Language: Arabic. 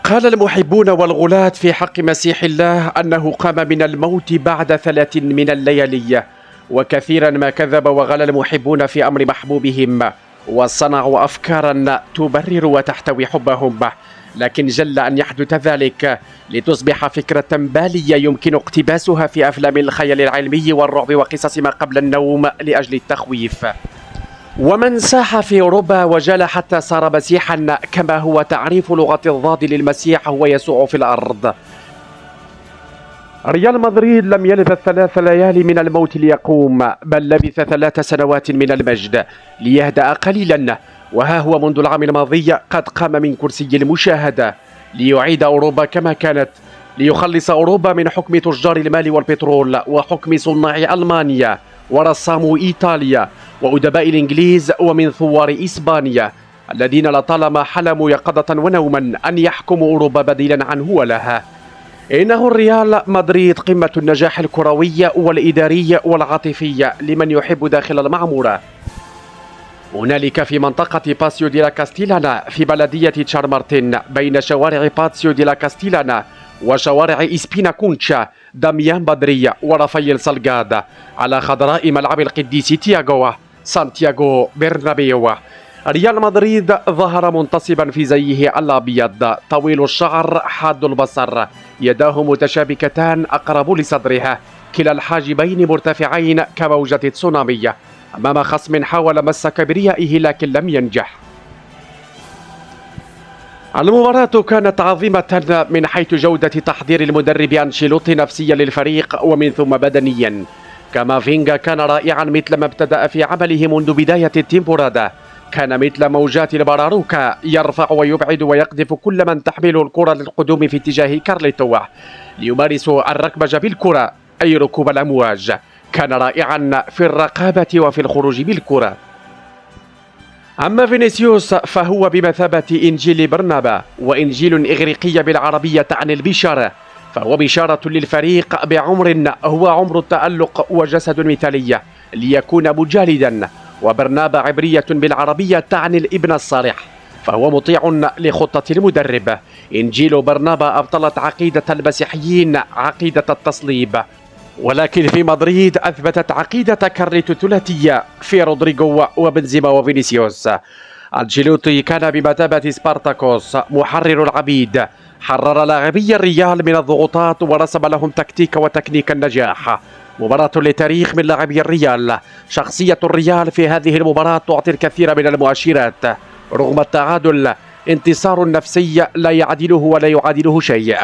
قال المحبون والغلاة في حق مسيح الله أنه قام من الموت بعد 3 من الليالي، وكثيرا ما كذب وغلا المحبون في أمر محبوبهم وصنعوا أفكارا تبرر وتحتوي حبهم، لكن جل أن يحدث ذلك لتصبح فكرة بالية يمكن اقتباسها في أفلام الخيال العلمي والرعب وقصص ما قبل النوم لأجل التخويف. ومن ساح في أوروبا وجال حتى صار مسيحا، كما هو تعريف لغة الضاد للمسيح هو يسوع في الأرض. ريال مدريد لم يلبث 3 ليالي من الموت ليقوم، بل لبث 3 سنوات من المجد ليهدأ قليلا، وها هو منذ العام الماضي قد قام من كرسي المشاهدة ليعيد أوروبا كما كانت، ليخلص أوروبا من حكم تجار المال والبترول وحكم صناع ألمانيا ورسامو إيطاليا وأدباء الإنجليز ومن ثوار إسبانيا الذين لطالما حلموا يقظة ونوما أن يحكموا أوروبا بديلا عنه ولها. إنه الريال مدريد قمة النجاح الكروي والإداري والعاطفي لمن يحب داخل المعمورة. هنالك في منطقة باسيو دي لا كاستيلانا في بلدية تشارمارتين بين شوارع باسيو دي لا كاستيلانا وشوارع إسبينا كونتشا داميان بدري ورافائيل سالغادا على خضراء ملعب القديس تياغو سانتياغو برنابيو. ريال مدريد ظهر منتصبا في زيه الأبيض، طويل الشعر حاد البصر، يداه متشابكتان أقرب لصدرها، كلا الحاجبين مرتفعين كموجة تسونامي، أمام خصم حاول مس كبريائه لكن لم ينجح. المباراة كانت عظيمة من حيث جودة تحضير المدرب أنشيلوتي نفسيا للفريق ومن ثم بدنيا. كامافينجا كان رائعا مثل ما ابتدأ في عمله منذ بداية التيمبورادا، كان مثل موجات البراروكا يرفع ويبعد ويقذف كل من تحمله الكرة للقدوم في اتجاه كارليتو ليمارس الركبج بالكرة أي ركوب الأمواج. كان رائعا في الرقابة وفي الخروج بالكرة. أما فينيسيوس فهو بمثابة إنجيل برنابا، وإنجيل إغريقي بالعربية تعني البشارة، فهو بشارة للفريق بعمر هو عمر التألق وجسد مثالي ليكون مجالدا، وبرنابا عبرية بالعربية تعني الابن الصالح، فهو مطيع لخطة المدرب. إنجيل برنابا أبطلت عقيدة المسيحيين عقيدة التصليب، ولكن في مدريد أثبتت عقيدة كارليتو الثلاثية في رودريغو وبنزيما وفينيسيوس. أنشيلوتي كان بمثابة سبارتاكوس محرر العبيد، حرر لاعبي الريال من الضغوطات ورسم لهم تكتيك وتكنيك النجاح. مباراة لتاريخ من لاعبي الريال. شخصية الريال في هذه المباراة تعطي الكثير من المؤشرات، رغم التعادل انتصار نفسي لا يعدله ولا يعادله شيء.